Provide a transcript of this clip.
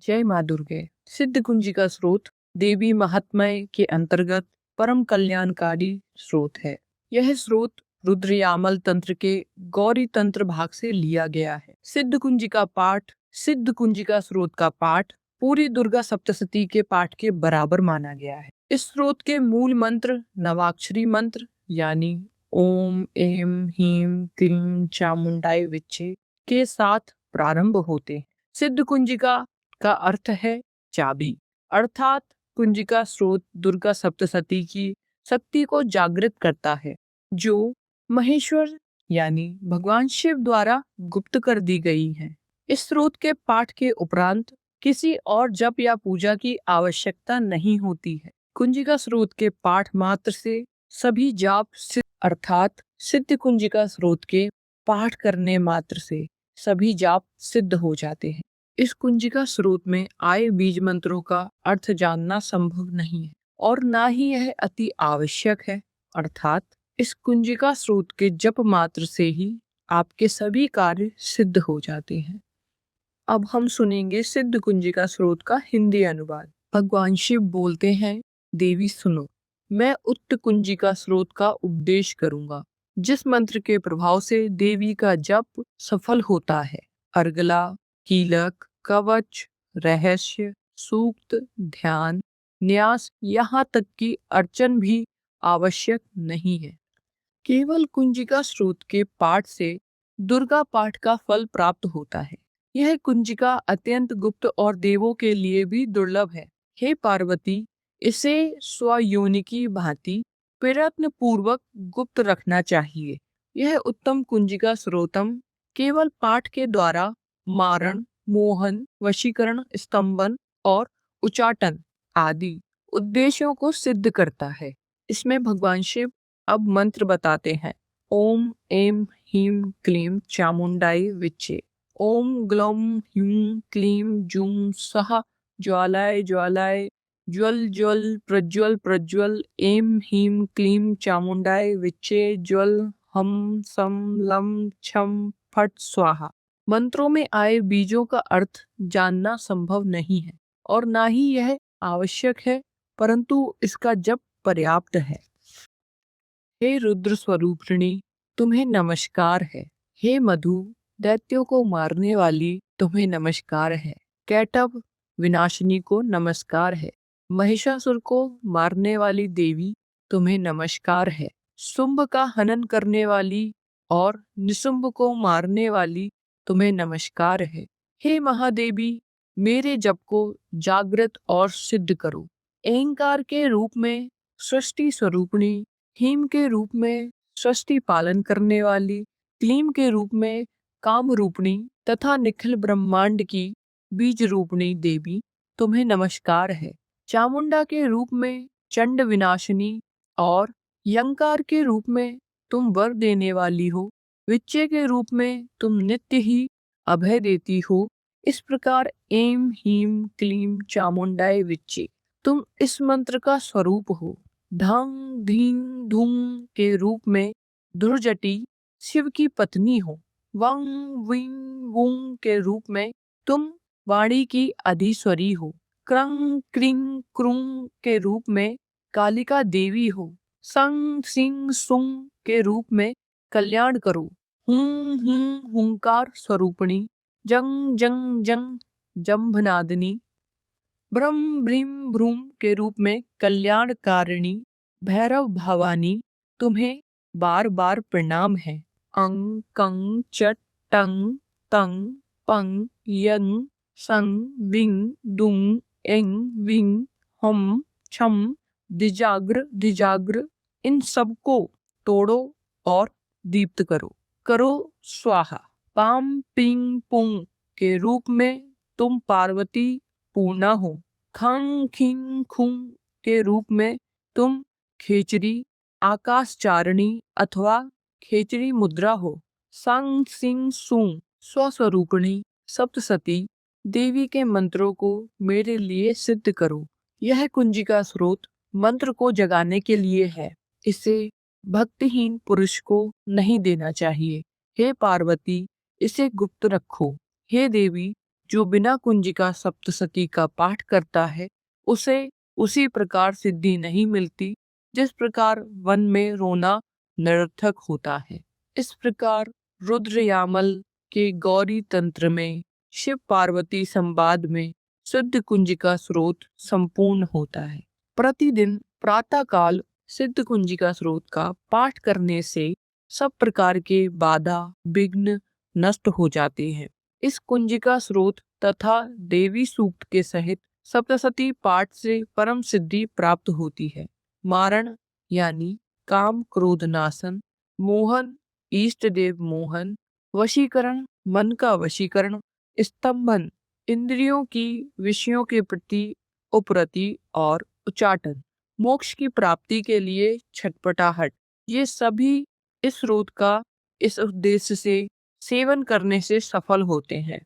जय माँ दुर्गे। सिद्ध कुंजिका स्रोत देवी महात्म्य के अंतर्गत परम कल्याणकारी स्रोत है। यह स्रोत रुद्रयामल तंत्र के गौरी तंत्र भाग से लिया गया है। सिद्ध कुंजिका स्रोत का पाठ पूरी दुर्गा सप्तशती के पाठ के बराबर माना गया है। इस स्रोत के मूल मंत्र नवाक्षरी मंत्र यानी ओम एम ह्रीम क्लीम चामुंडाय विच्चे के साथ प्रारंभ होते हैं। सिद्ध कुंजिका का अर्थ है चाबी, अर्थात कुंजिका स्रोत दुर्गा सप्तशती की शक्ति को जागृत करता है, जो महेश्वर यानी भगवान शिव द्वारा गुप्त कर दी गई है। इस स्रोत के पाठ के उपरांत किसी और जप या पूजा की आवश्यकता नहीं होती है। कुंजिका स्रोत के पाठ मात्र से सभी जाप सिद्ध, अर्थात सिद्ध कुंजिका स्रोत के पाठ करने मात्र से सभी जाप सिद्ध हो जाते हैं। इस कुंजिका स्रोत में आए बीज मंत्रों का अर्थ जानना संभव नहीं है और ना ही यह अति आवश्यक है, अर्थात इस कुंजिका स्रोत के जप मात्र से ही आपके सभी कार्य सिद्ध हो जाते हैं। अब हम सुनेंगे सिद्ध कुंजिका स्रोत का हिंदी अनुवाद। भगवान शिव बोलते हैं, देवी सुनो, मैं उक्त कुंजिका स्रोत का उपदेश करूंगा, जिस मंत्र के प्रभाव से देवी का जप सफल होता है। अर्गला, कीलक, कवच, रहस्य, सूक्त, ध्यान, न्यास, यहाँ तक कि अर्चन भी आवश्यक नहीं है। केवल कुंजिका स्रोत के पाठ से दुर्गा पाठ का फल प्राप्त होता है। यह कुंजिका अत्यंत गुप्त और देवों के लिए भी दुर्लभ है। हे पार्वती, इसे स्वयोनि की भांति प्रयत्न पूर्वक गुप्त रखना चाहिए। यह उत्तम कुंजिका स्रोतम केवल पाठ के द्वारा मारण, मोहन, वशीकरण, स्तंभन और उचाटन आदि उद्देश्यों को सिद्ध करता है। इसमें भगवान शिव अब मंत्र बताते हैं। ओम एम ह्रीम क्लीम चामुंडाई विच्चे। ओम ग्लौम ह्यूं क्लीम जूं सह ज्वालाय ज्वालाय ज्वल ज्वल प्रज्वल प्रज्वल एम ह्रीम क्लीम चामुंडाय विच्चे ज्वल हम सम लम छम फट स्वाहा। मंत्रों में आए बीजों का अर्थ जानना संभव नहीं है और ना ही यह आवश्यक है, परंतु इसका जप पर्याप्त है। हे रुद्र स्वरूपिणी, तुम्हें नमस्कार है। हे मधु, दैत्यों को मारने वाली, तुम्हें नमस्कार है। कैटभ विनाशिनी को नमस्कार है। महिषासुर को मारने वाली देवी, तुम्हें नमस्कार है। शुंभ का हनन करने वाली और निशुंभ को मारने वाली, तुम्हें नमस्कार है। हे महादेवी, मेरे जप को जागृत और सिद्ध करो। अहंकार के रूप में सृष्टि स्वरूपिणी, ह्रीम के रूप में सृष्टि पालन करने वाली, क्लीम के रूप में काम रूपिणी तथा निखिल ब्रह्मांड की बीज रूपिणी देवी, तुम्हें नमस्कार है। चामुंडा के रूप में चंड विनाशिनी और यंकार के रूप में तुम वर देने वाली हो। विच्चे के रूप में तुम नित्य ही अभय देती हो। इस प्रकार एम ह्रीम क्लीम चामुंडाय विच्चे, तुम इस मंत्र का स्वरूप हो। धं धीं धूम के रूप में दुर्जटी शिव की पत्नी हो। वंग विंग वुंग के रूप में तुम वाणी की अधीश्वरी हो। क्रंग क्रिंग क्रुंग के रूप में कालिका देवी हो। संग सिंग सुंग के रूप में कल्याण करो। हुं हुं हुंकार स्वरूपिणी, जंग जंग जंग जंभनादिनी, ब्रह्म भ्रीम भ्रूम के रूप में कल्याणकारिणी भैरव भवानी, तुम्हें बार बार प्रणाम है। अंग कंग चट टंग तंग पंग यंग संग विंग दुंग एंग विंग हम छम दिजाग्र दिजाग्र, इन सबको तोड़ो और दीप्त करो। करो स्वाहा। पाम पिंग पुंग के रूप में तुम पार्वती पूर्णा हो। खंग खिंग खुंग के रूप में तुम खेचरी आकाशचारिणी अथवा खेचरी मुद्रा हो। संग सिंग सुंग स्वस्वरूपिणी सप्तशती देवी के मंत्रों को मेरे लिए सिद्ध करो। यह कुंजिका स्रोत मंत्र को जगाने के लिए है। इसे भक्तिहीन पुरुष को नहीं देना चाहिए। हे पार्वती, इसे गुप्त रखो। हे देवी, जो बिना कुंजिका सप्तशती का पाठ करता है उसे उसी प्रकार सिद्धि नहीं मिलती जिस प्रकार वन में रोना निरर्थक होता है। इस प्रकार रुद्रयामल के गौरी तंत्र में शिव पार्वती संवाद में सिद्ध कुंजिका स्रोत संपूर्ण होता है। प्रतिदिन प्रातः काल सिद्ध कुंजिका स्रोत का पाठ करने से सब प्रकार के बाधा विघ्न नष्ट हो जाते हैं। इस कुंजिका स्रोत तथा देवी सूक्त के सहित सप्तशती पाठ से परम सिद्धि प्राप्त होती है। मारण यानी काम क्रोध नाशन, मोहन इष्ट देव मोहन, वशीकरण मन का वशीकरण, स्तंभन इंद्रियों की विषयों के प्रति उपरति और उच्चाटन, मोक्ष की प्राप्ति के लिए छटपटाहट, ये सभी इस स्रोत का इस उद्देश्य से सेवन करने से सफल होते हैं।